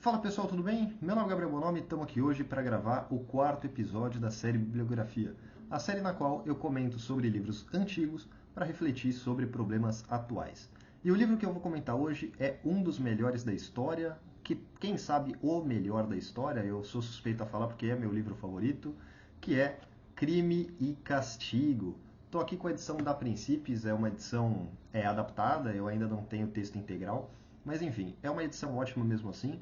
Fala pessoal, tudo bem? Meu nome é Gabriel Bonomi e estamos aqui hoje para gravar o quarto episódio da série Bibliografia, a série na qual eu comento sobre livros antigos para refletir sobre problemas atuais. E o livro que eu vou comentar hoje é um dos melhores da história, que quem sabe o melhor da história, eu sou suspeito a falar porque é meu livro favorito, que é Crime e Castigo. Estou aqui com a edição da Princípios, é uma edição adaptada, eu ainda não tenho o texto integral, mas enfim, é uma edição ótima mesmo assim.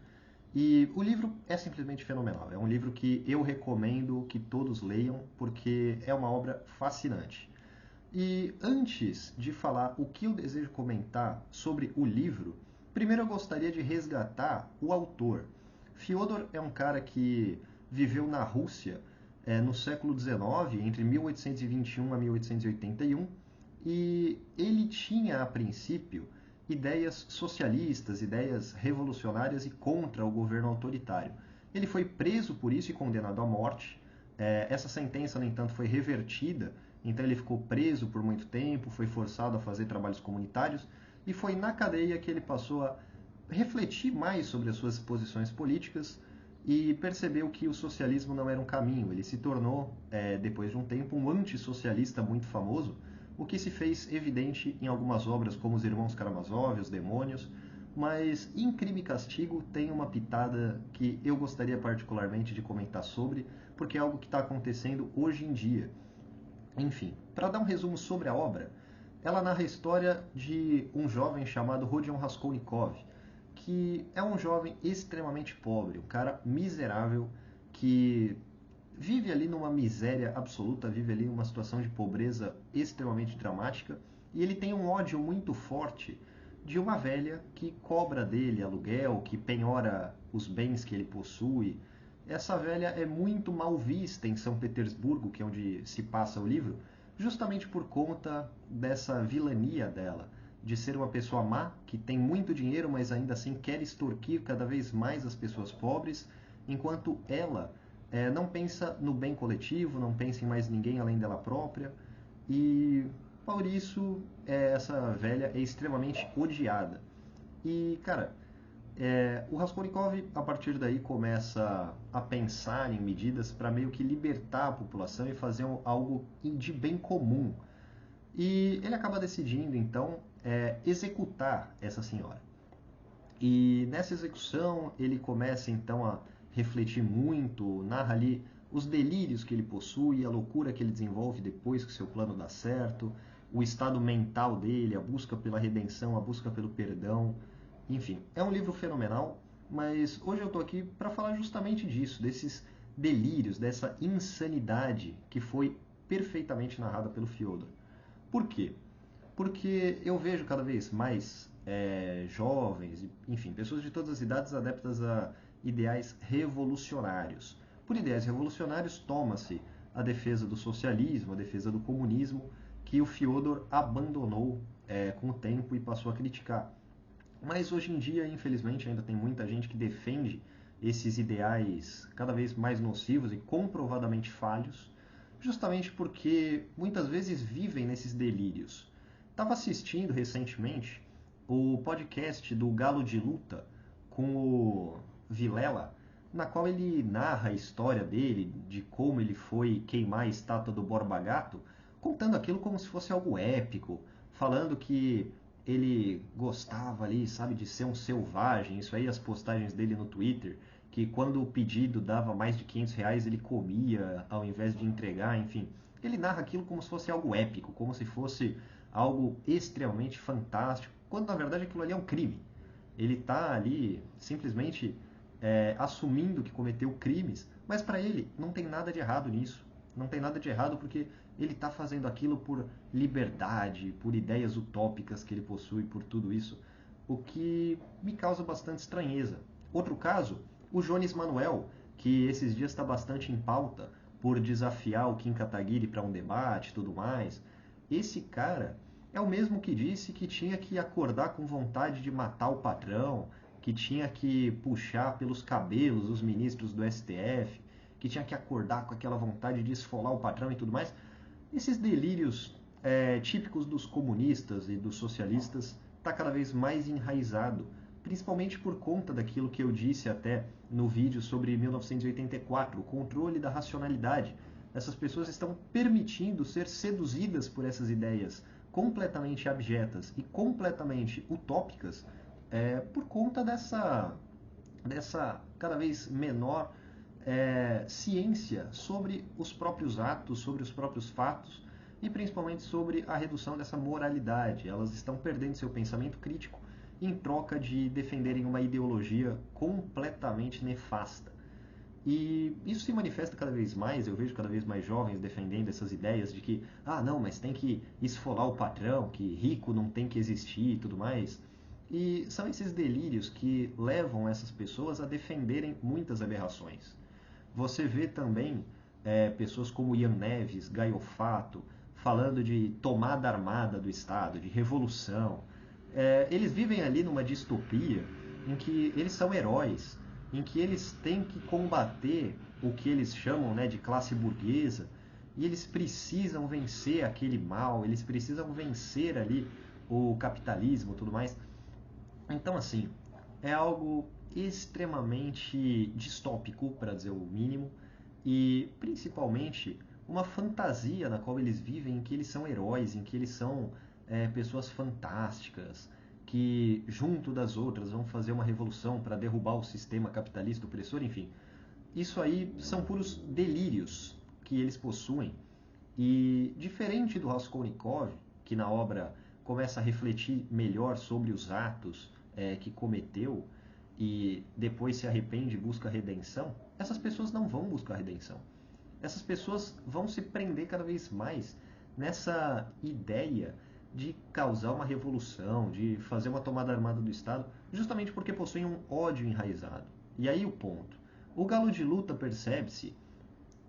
E o livro é simplesmente fenomenal. É um livro que eu recomendo que todos leiam, porque é uma obra fascinante. E antes de falar o que eu desejo comentar sobre o livro, primeiro eu gostaria de resgatar o autor. Fyodor é um cara que viveu na Rússia no século XIX, entre 1821 a 1881, e ele tinha, a princípio, ideias socialistas, ideias revolucionárias e contra o governo autoritário. Ele foi preso por isso e condenado à morte. Essa sentença, no entanto, foi revertida, então ele ficou preso por muito tempo, foi forçado a fazer trabalhos comunitários e foi na cadeia que ele passou a refletir mais sobre as suas posições políticas e percebeu que o socialismo não era um caminho. Ele se tornou, depois de um tempo, um antissocialista muito famoso, o que se fez evidente em algumas obras como Os Irmãos Karamazov, Os Demônios, mas em Crime e Castigo tem uma pitada que eu gostaria particularmente de comentar sobre, porque é algo que está acontecendo hoje em dia. Enfim, para dar um resumo sobre a obra, ela narra a história de um jovem chamado Rodion Raskolnikov, que é um jovem extremamente pobre, um cara miserável que vive ali numa miséria absoluta, vive ali numa situação de pobreza extremamente dramática, e ele tem um ódio muito forte de uma velha que cobra dele aluguel, que penhora os bens que ele possui. Essa velha é muito mal vista em São Petersburgo, que é onde se passa o livro, justamente por conta dessa vilania dela, de ser uma pessoa má, que tem muito dinheiro, mas ainda assim quer extorquir cada vez mais as pessoas pobres, enquanto ela não pensa no bem coletivo, não pensa em mais ninguém além dela própria, e por isso essa velha é extremamente odiada. E, cara, o Raskolnikov, a partir daí, começa a pensar em medidas para meio que libertar a população e fazer algo de bem comum. E ele acaba decidindo, então, executar essa senhora. E nessa execução ele começa então a refletir muito, narra ali os delírios que ele possui, a loucura que ele desenvolve depois que seu plano dá certo, o estado mental dele, a busca pela redenção, a busca pelo perdão. Enfim, é um livro fenomenal, mas hoje eu estou aqui para falar justamente disso, desses delírios, dessa insanidade que foi perfeitamente narrada pelo Fyodor. Por quê? Porque eu vejo cada vez mais jovens, enfim, pessoas de todas as idades adeptas a ideais revolucionários. Por ideais revolucionários, toma-se a defesa do socialismo, a defesa do comunismo, que o Fyodor abandonou com o tempo e passou a criticar. Mas hoje em dia, infelizmente, ainda tem muita gente que defende esses ideais cada vez mais nocivos e comprovadamente falhos, justamente porque muitas vezes vivem nesses delírios. Estava assistindo recentemente o podcast do Galo de Luta com o Vilela, na qual ele narra a história dele, de como ele foi queimar a estátua do Borba Gato, contando aquilo como se fosse algo épico, falando que ele gostava ali, sabe, de ser um selvagem. Isso aí, as postagens dele no Twitter, que quando o pedido dava mais de R$ 500 ele comia ao invés de entregar, enfim. Ele narra aquilo como se fosse algo épico, como se fosse algo extremamente fantástico, quando na verdade aquilo ali é um crime. Ele está ali simplesmente assumindo que cometeu crimes, mas para ele não tem nada de errado nisso. Não tem nada de errado porque ele está fazendo aquilo por liberdade, por ideias utópicas que ele possui, por tudo isso, o que me causa bastante estranheza. Outro caso, o Jones Manuel, que esses dias está bastante em pauta por desafiar o Kim Kataguiri para um debate e tudo mais. Esse cara é o mesmo que disse que tinha que acordar com vontade de matar o patrão, que tinha que puxar pelos cabelos os ministros do STF, que tinha que acordar com aquela vontade de esfolar o patrão e tudo mais. Esses delírios típicos dos comunistas e dos socialistas está cada vez mais enraizado principalmente por conta daquilo que eu disse até no vídeo sobre 1984, o controle da racionalidade. Essas pessoas estão permitindo ser seduzidas por essas ideias completamente abjetas e completamente utópicas por conta dessa cada vez menor ciência sobre os próprios atos, sobre os próprios fatos e principalmente sobre a redução dessa moralidade. Elas estão perdendo seu pensamento crítico em troca de defenderem uma ideologia completamente nefasta. E isso se manifesta cada vez mais, eu vejo cada vez mais jovens defendendo essas ideias de que, não, mas tem que esfolar o patrão, que rico não tem que existir e tudo mais. E são esses delírios que levam essas pessoas a defenderem muitas aberrações. Você vê também pessoas como Ian Neves, Gaio Fato, falando de tomada armada do Estado, de revolução. Eles vivem ali numa distopia em que eles são heróis, em que eles têm que combater o que eles chamam de classe burguesa, e eles precisam vencer aquele mal, eles precisam vencer ali o capitalismo e tudo mais. Então, assim, é algo extremamente distópico, para dizer o mínimo, e principalmente uma fantasia na qual eles vivem, em que eles são heróis, em que eles são pessoas fantásticas, que junto das outras vão fazer uma revolução para derrubar o sistema capitalista opressor, enfim. Isso aí são puros delírios que eles possuem. E diferente do Raskolnikov, que na obra começa a refletir melhor sobre os atos que cometeu e depois se arrepende e busca redenção, essas pessoas não vão buscar redenção. Essas pessoas vão se prender cada vez mais nessa ideia de causar uma revolução, de fazer uma tomada armada do Estado, justamente porque possuem um ódio enraizado. E aí o ponto. O Galo de Luta percebe-se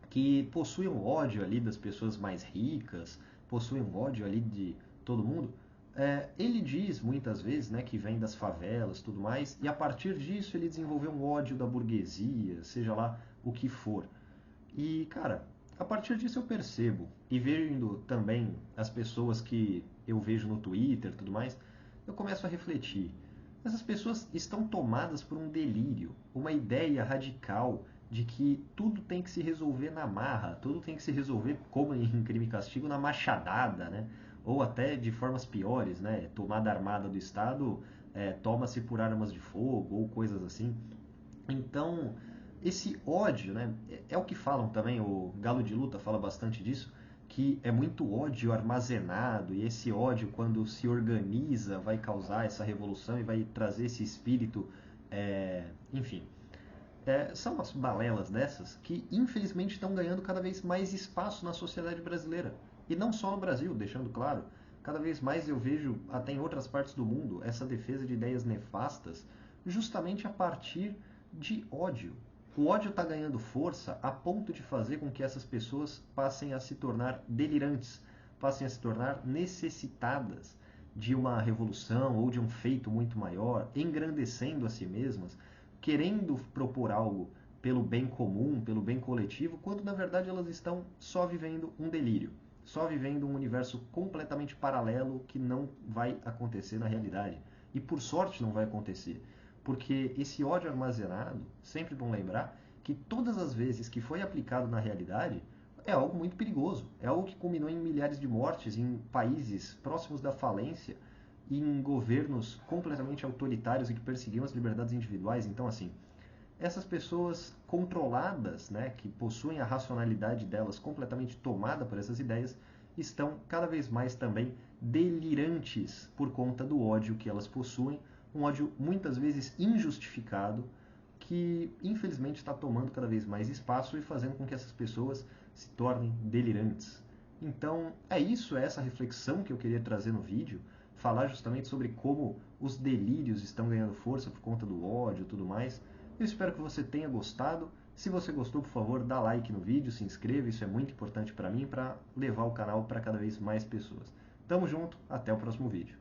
que possui um ódio ali das pessoas mais ricas, possui um ódio ali de todo mundo. Ele diz muitas vezes que vem das favelas tudo mais, e a partir disso ele desenvolveu um ódio da burguesia, seja lá o que for. E, cara, a partir disso eu percebo, e vendo também as pessoas que eu vejo no Twitter e tudo mais, eu começo a refletir. Essas pessoas estão tomadas por um delírio, uma ideia radical de que tudo tem que se resolver na marra, tudo tem que se resolver, como em Crime e Castigo, na machadada, né? Ou até de formas piores, né? Tomada armada do Estado, toma-se por armas de fogo, ou coisas assim. Então, esse ódio, né, é o que falam também, o Galo de Luta fala bastante disso, que é muito ódio armazenado, e esse ódio, quando se organiza, vai causar essa revolução e vai trazer esse espírito, enfim. São umas balelas dessas que, infelizmente, estão ganhando cada vez mais espaço na sociedade brasileira. E não só no Brasil, deixando claro, cada vez mais eu vejo, até em outras partes do mundo, essa defesa de ideias nefastas, justamente a partir de ódio. O ódio está ganhando força a ponto de fazer com que essas pessoas passem a se tornar delirantes, passem a se tornar necessitadas de uma revolução ou de um feito muito maior, engrandecendo a si mesmas, querendo propor algo pelo bem comum, pelo bem coletivo, quando na verdade elas estão só vivendo um delírio, só vivendo um universo completamente paralelo que não vai acontecer na realidade. E por sorte não vai acontecer. Porque esse ódio armazenado, sempre bom lembrar, que todas as vezes que foi aplicado na realidade, é algo muito perigoso. É algo que culminou em milhares de mortes em países próximos da falência, em governos completamente autoritários e que perseguiam as liberdades individuais. Então, assim, essas pessoas controladas, que possuem a racionalidade delas completamente tomada por essas ideias, estão cada vez mais também delirantes por conta do ódio que elas possuem, um ódio muitas vezes injustificado, que infelizmente está tomando cada vez mais espaço e fazendo com que essas pessoas se tornem delirantes. Então é isso, é essa reflexão que eu queria trazer no vídeo, falar justamente sobre como os delírios estão ganhando força por conta do ódio e tudo mais. Eu espero que você tenha gostado. Se você gostou, por favor, dá like no vídeo, se inscreva, isso é muito importante para mim, para levar o canal para cada vez mais pessoas. Tamo junto, até o próximo vídeo.